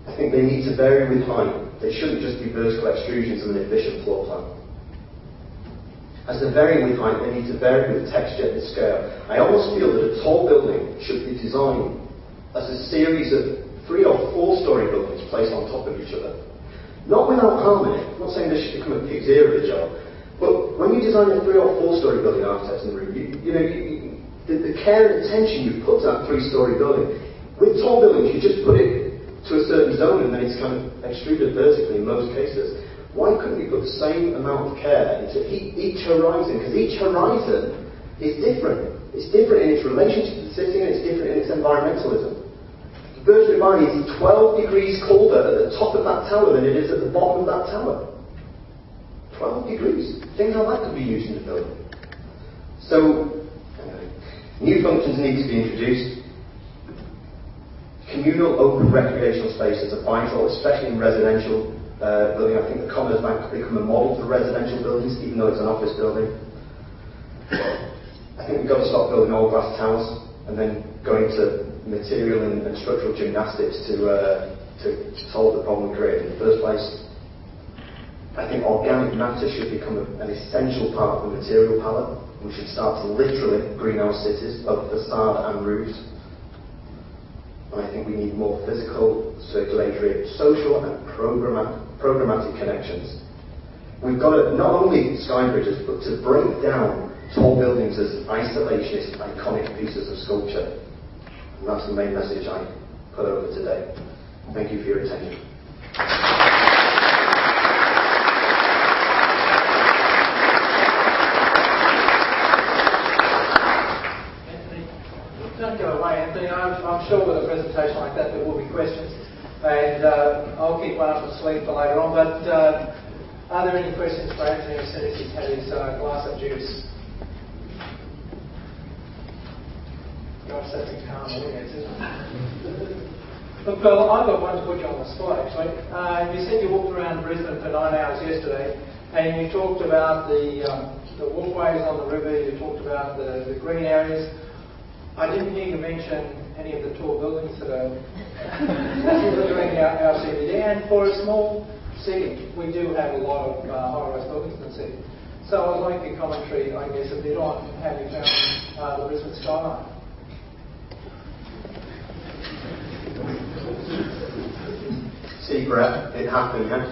I think they need to vary with height. They shouldn't just be vertical extrusions of an efficient floor plan. As they vary with height, they need to vary with texture and scale. I almost feel that a tall building should be designed as a series of 3 or 4-story buildings placed on top of each other. Not without harmony. I'm not saying this should become a pig's ear of a job, but when you design a 3 or 4-story building, architects in the room, the care and attention you put to that 3-story building. With tall buildings, you just put it to a certain zone and then it's kind of extruded vertically in most cases. Why couldn't we put the same amount of care into each horizon? Because each horizon is different. It's different in its relationship to the city and it's different in its environmentalism. Virgin Valley is 12 degrees colder at the top of that tower than it is at the bottom of that tower. 12 degrees. Think how that could be used in the building. So, new functions need to be introduced. Communal open recreational spaces are vital, especially in residential building. I think the Commerce Bank could become a model for residential buildings, even though it's an office building. I think we've got to stop building all glass towers and then going to material and structural gymnastics to solve the problem we created in the first place. I think organic matter should become an essential part of the material palette. We should start to literally greenhouse cities, both facade and roofs. And I think we need more physical, circulatory, social and programmatic connections. We've got to not only sky bridges, but to break down tall buildings as isolationist, iconic pieces of sculpture. And that's the main message I put over today. Thank you for your attention. Don't go away, Anthony. I'm sure with a presentation like that there will be questions, and I'll keep one up the sleeve for later on. But are there any questions for Anthony as soon as he's had his glass of juice? Gosh, that's a calm audience, isn't it? Look, Bill, I've got one to put you on the spot, actually. You said you walked around Brisbane for 9 hours yesterday, and you talked about the walkways on the river, you talked about the green areas. I didn't hear you mention any of the tall buildings that are doing our CBD, and for a small city, we do have a lot of high-rise buildings in the city. So I'd like your commentary, I guess, a bit on how you found the Brisbane skyline. See, Brett, it happened, huh?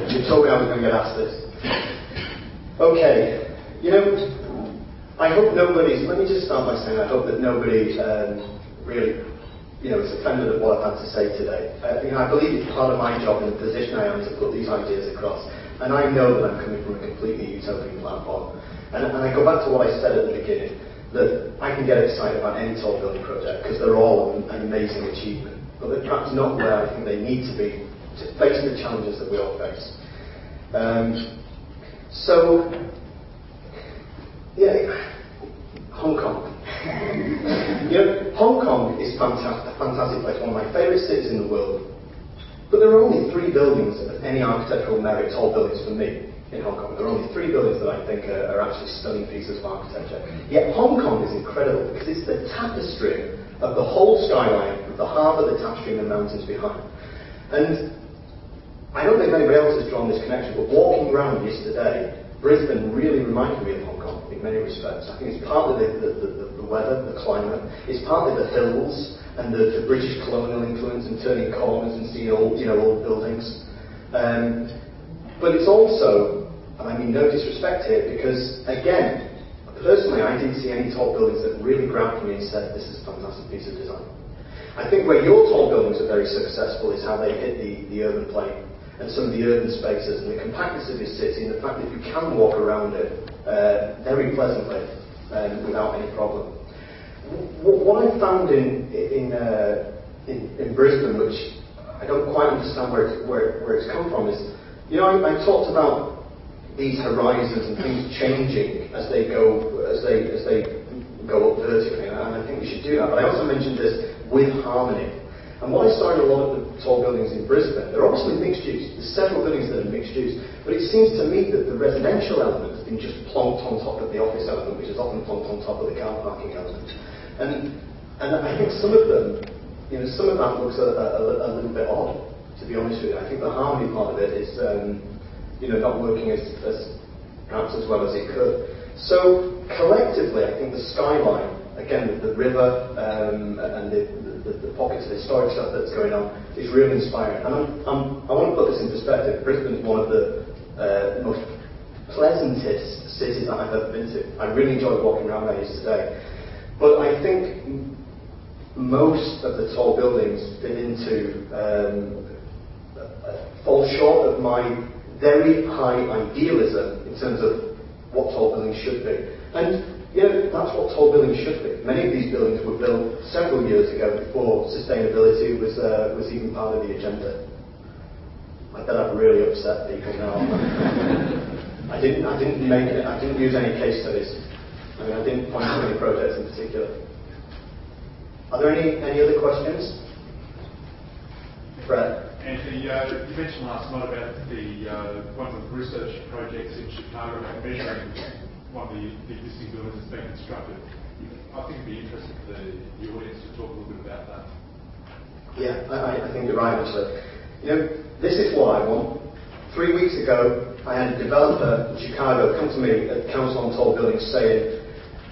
You told me I was going to get asked this. Okay, I hope nobody's, let me just start by saying I hope that nobody really, is offended at what I've had to say today. I believe it's part of my job and the position I am to put these ideas across. And I know that I'm coming from a completely utopian platform. And I go back to what I said at the beginning, that I can get excited about any tall building project because they're all an amazing achievement. But they're perhaps not where I think they need to be to face the challenges that we all face. Hong Kong. Hong Kong is a fantastic place, one of my favourite cities in the world. But there are only 3 buildings of any architectural merit, tall buildings for me, in Hong Kong. There are only 3 buildings that I think are actually stunning pieces of architecture. Yet Hong Kong is incredible because it's the tapestry of the whole skyline, of the harbour, the tapestry and the mountains behind. And I don't think anybody else has drawn this connection, but walking around yesterday, Brisbane really reminded me of Hong Kong in many respects. I think it's partly the weather, the climate, it's partly the hills and the British colonial influence and turning corners and seeing old buildings. But it's also, and I mean no disrespect here, because again, personally I didn't see any tall buildings that really grabbed me and said, this is a fantastic piece of design. I think where your tall buildings are very successful is how they hit the urban plane and some of the urban spaces and the compactness of your city and the fact that you can walk around it very pleasantly without any problem. What I found in Brisbane, which I don't quite understand where it's come from, is I talked about these horizons and things changing as they go up vertically, and I think we should do that. But I also mentioned this with harmony. harmony. And what I saw in a lot of the tall buildings in Brisbane, they're obviously mixed use. There's several buildings that are mixed use, but it seems to me that the residential element has been just plonked on top of the office element, which is often plonked on top of the car parking element. And I think some of them, some of that looks a little bit odd, to be honest with you. I think the harmony part of it is, not working as perhaps as well as it could. So collectively, I think the skyline, again, with the river and the pockets of historic stuff that's going on, is really inspiring. And I want to put this in perspective. Brisbane is one of the most pleasantest cities that I've ever been to. I really enjoyed walking around there yesterday. But I think most of the tall buildings fit into fall short of my very high idealism in terms of what tall buildings should be. And that's what tall buildings should be. Many of these buildings were built several years ago before sustainability was even part of the agenda. I bet I've really upset people now. I didn't use any case studies. I didn't point to any projects in particular. Are there any other questions? Brett? Anthony, you mentioned last night about one of the research projects in Chicago about measuring one of the existing buildings that's been constructed. I think it'd be interesting for the audience to talk a little bit about that. Yeah, I think you're right, actually. This is what I want. 3 weeks ago, I had a developer in Chicago come to me at Council on Tall Buildings saying,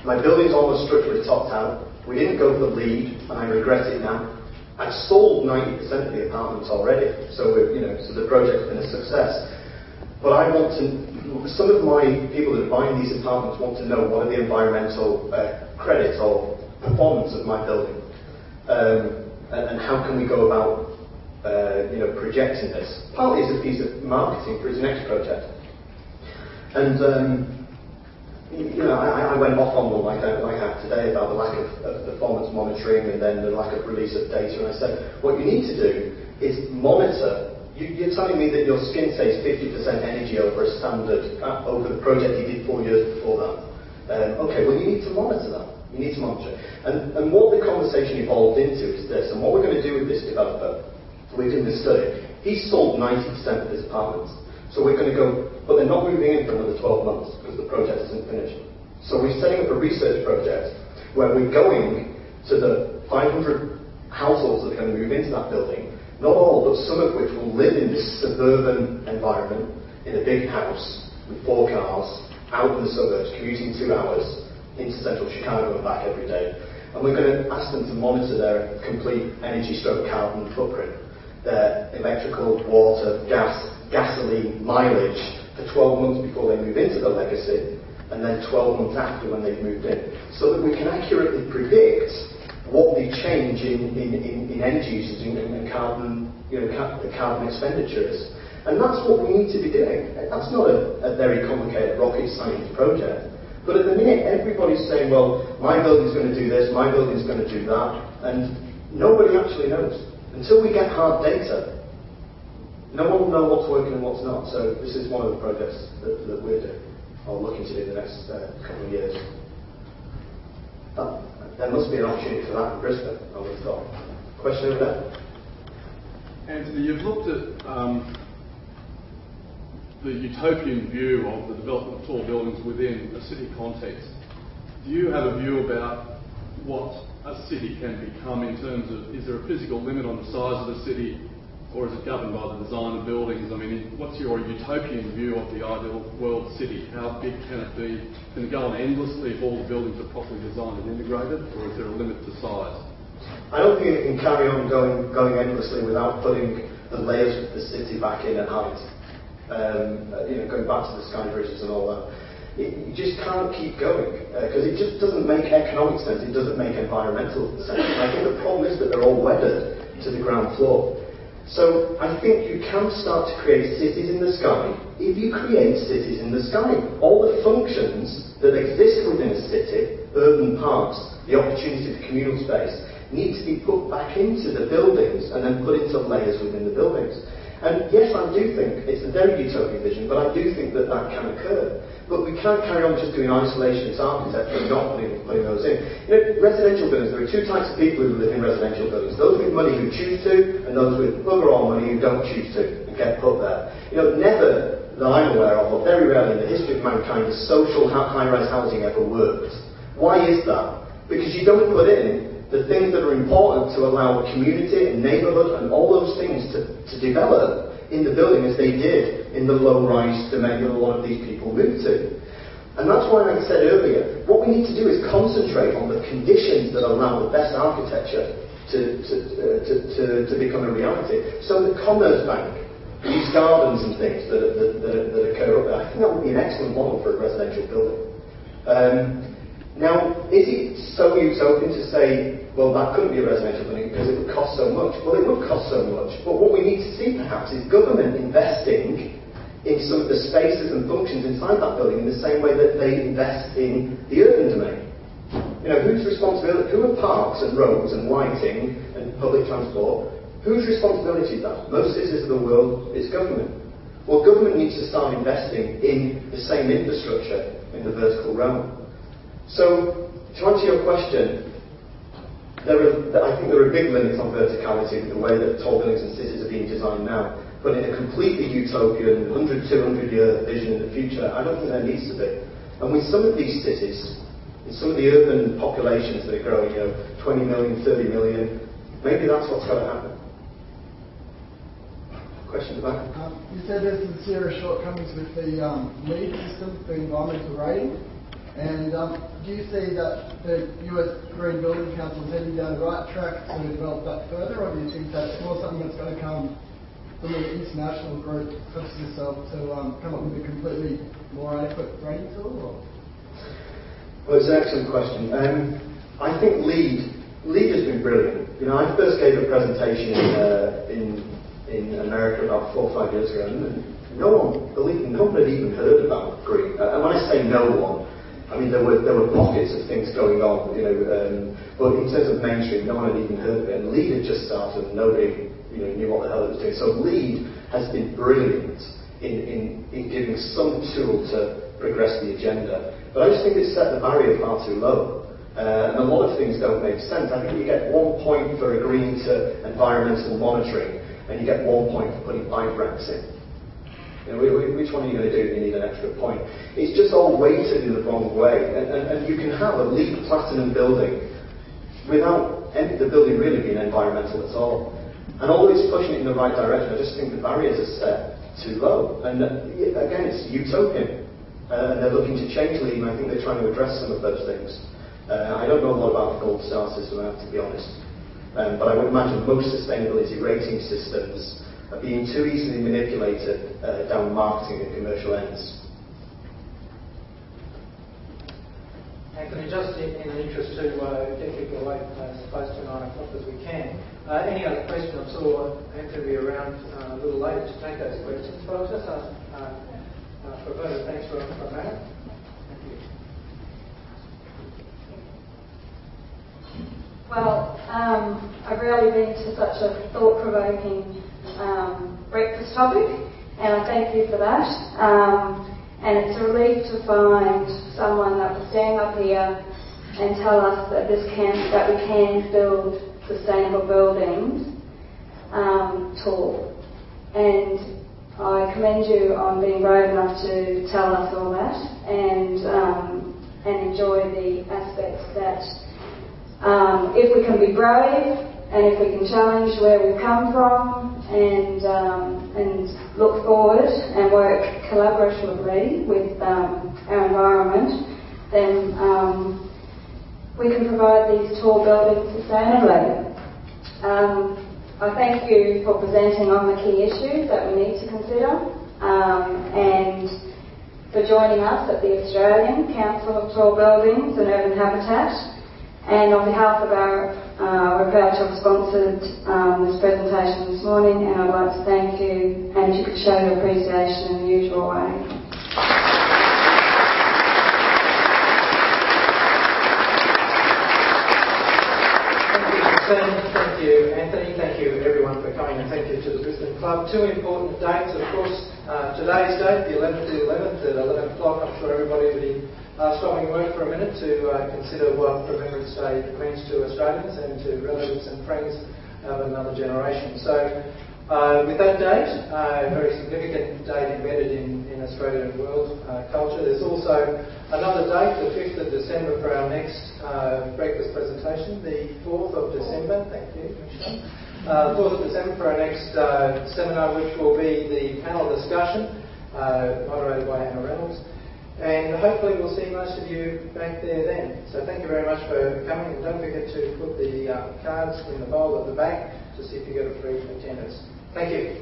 my building's almost structurally topped out. We didn't go for the lead, and I regret it now. I've sold 90% of the apartments already, so so the project's been a success. But I want to. Some of my people that are buying these apartments want to know what are the environmental credits or performance of my building, and how can we go about projecting this. Partly as a piece of marketing for his next project, and. I went off on one like I have today about the lack of performance monitoring and then the lack of release of data. And I said, what you need to do is monitor. You're telling me that your skin saves 50% energy over a standard, over the project you did 4 years before that. Okay, well you need to monitor that. You need to monitor it. And what the conversation evolved into is this, and what we're going to do with this developer, we're doing this study. He's sold 90% of his apartments. So we're going to go, but they're not moving in for another 12 months because the project isn't finished. So we're setting up a research project where we're going to the 500 households that are going to move into that building, not all, but some of which will live in this suburban environment in a big house with 4 cars, out in the suburbs, commuting 2 hours into central Chicago and back every day. And we're going to ask them to monitor their complete energy/carbon footprint, their electrical, water, gasoline mileage for 12 months before they move into the legacy, and then 12 months after when they've moved in, so that we can accurately predict what the change in energy usage and carbon, the carbon expenditure is. And that's what we need to be doing. That's not a very complicated rocket science project. But at the minute, everybody's saying, well, my building's going to do this, my building's going to do that, and nobody actually knows. Until we get hard data, no one will know what's working and what's not. So this is one of the projects that we're doing, or looking to do in the next couple of years. There must be an opportunity for that in Brisbane, I would have thought. Question over there? Anthony, you've looked at the utopian view of the development of tall buildings within a city context. Do you have a view about what a city can become in terms of, is there a physical limit on the size of the city, or is it governed by the design of buildings? I mean, what's your utopian view of the ideal world city? How big can it be? Can it go on endlessly if all the buildings are properly designed and integrated, or is there a limit to size? I don't think it can carry on going endlessly without putting the layers of the city back in at height. Going back to the sky bridges and all that. You just can't keep going because it just doesn't make economic sense. It doesn't make environmental sense. And I think the problem is that they're all weathered to the ground floor. So I think you can start to create cities in the sky if you create cities in the sky. All the functions that exist within a city, urban parks, the opportunity for communal space, need to be put back into the buildings and then put into layers within the buildings. And yes, I do think it's a very utopian vision, but I do think that that can occur. But we can't carry on just doing isolationist architecture and not putting those in. You know, residential buildings, there are two types of people who live in residential buildings. Those with money who choose to, and those with bugger all money who don't choose to and get put there. You know, never, that I'm aware of, or very rarely in the history of mankind, has social high-rise housing ever worked. Why is that? Because you don't put in the things that are important to allow a community and neighbourhood and all those things to develop in the building as they did in the low-rise domain that a lot of these people moved to. And that's why I said earlier, what we need to do is concentrate on the conditions that allow the best architecture to become a reality. So the Commerce Bank, these gardens and things that occur up there, I think that would be an excellent model for a residential building. Now, is it so utopian to say, well, that couldn't be a residential building because it would cost so much? Well, it would cost so much, but what we need to see perhaps is government investing in some of the spaces and functions inside that building in the same way that they invest in the urban domain. You know, whose responsibility, who are parks and roads and lighting and public transport, whose responsibility is that? Most cities of the world, it's government. Well, government needs to start investing in the same infrastructure in the vertical realm. So, to answer your question, I think there are big limits on verticality in the way that tall buildings and cities are being designed now. But in a completely utopian, 100, 200-year vision in the future, I don't think there needs to be. And with some of these cities, in some of the urban populations that are growing, you know, 20 million, 30 million, maybe that's what's got to happen. Question about? You said there's some serious shortcomings with the LEED system, the environmental rating. And do you see that the US Green Building Council is heading down the right track to develop that further, or do you think that's more something that's going to come from an international group such as yourself to come up with a completely more adequate rating tool? Or? Well, it's an excellent question. I think LEED has been brilliant. You know, I first gave a presentation in America about 4 or 5 years ago, and no one had even heard about green. And when I say no one, I mean, there were pockets of things going on, you know, but in terms of mainstream, no one had even heard of it. And LEED had just started, and nobody, you know, knew what the hell it was doing. So LEED has been brilliant in giving some tool to progress the agenda. But I just think it's set the barrier far too low. And a lot of things don't make sense. I think you get 1 point for agreeing to environmental monitoring, and you get 1 point for putting bike racks in. You know, which one are you going to do if you need an extra point? It's just all weighted in the wrong way. And you can have a LEED Platinum building without the building really being environmental at all. And although it's pushing it in the right direction, I just think the barriers are set too low. And again, it's utopian. And they're looking to change LEED, and I think they're trying to address some of those things. I don't know a lot about the gold star system, I have to be honest. But I would imagine most sustainability rating systems are being too easily manipulated down marketing and commercial ends. Anthony, just in the interest to keep you awake as close to 9 o'clock as we can, any other questions? I saw Anthony around a little later to take those questions, but I'll just ask for a vote of thanks from Matt. Thank you. Well, I've rarely been to such a thought-provoking breakfast topic, and I thank you for that. And it's a relief to find someone that will stand up here and tell us that we can build sustainable buildings tall. And I commend you on being brave enough to tell us all that, and enjoy the aspects that if we can be brave, and if we can challenge where we've come from, and look forward and work collaboratively with our environment, then we can provide these tall buildings sustainably. I thank you for presenting on the key issues that we need to consider, and for joining us at the Australian Council of Tall Buildings and Urban Habitat. And on behalf of we're proud to have sponsored this presentation this morning, and I'd like to thank you, and if you could show your appreciation in the usual way. Thank you, Anthony. Thank you, everyone, for coming, and thank you to the Brisbane Club. Two important dates, of course. Today's date, the 11th to 11th at 11 o'clock. I'm sure everybody will be stopping work for a minute to consider what Remembrance Day means to Australians and to relatives and friends of another generation. So with that date, a very significant date embedded in Australian and world culture. There's also another date, the 5th of December, for our next breakfast presentation, the 4th of December, thank you, Michelle. 4th of December for our next seminar, which will be the panel discussion, moderated by Anna Reynolds. And hopefully we'll see most of you back there then. So thank you very much for coming, and don't forget to put the cards in the bowl at the back to see if you get a free attendance. Thank you.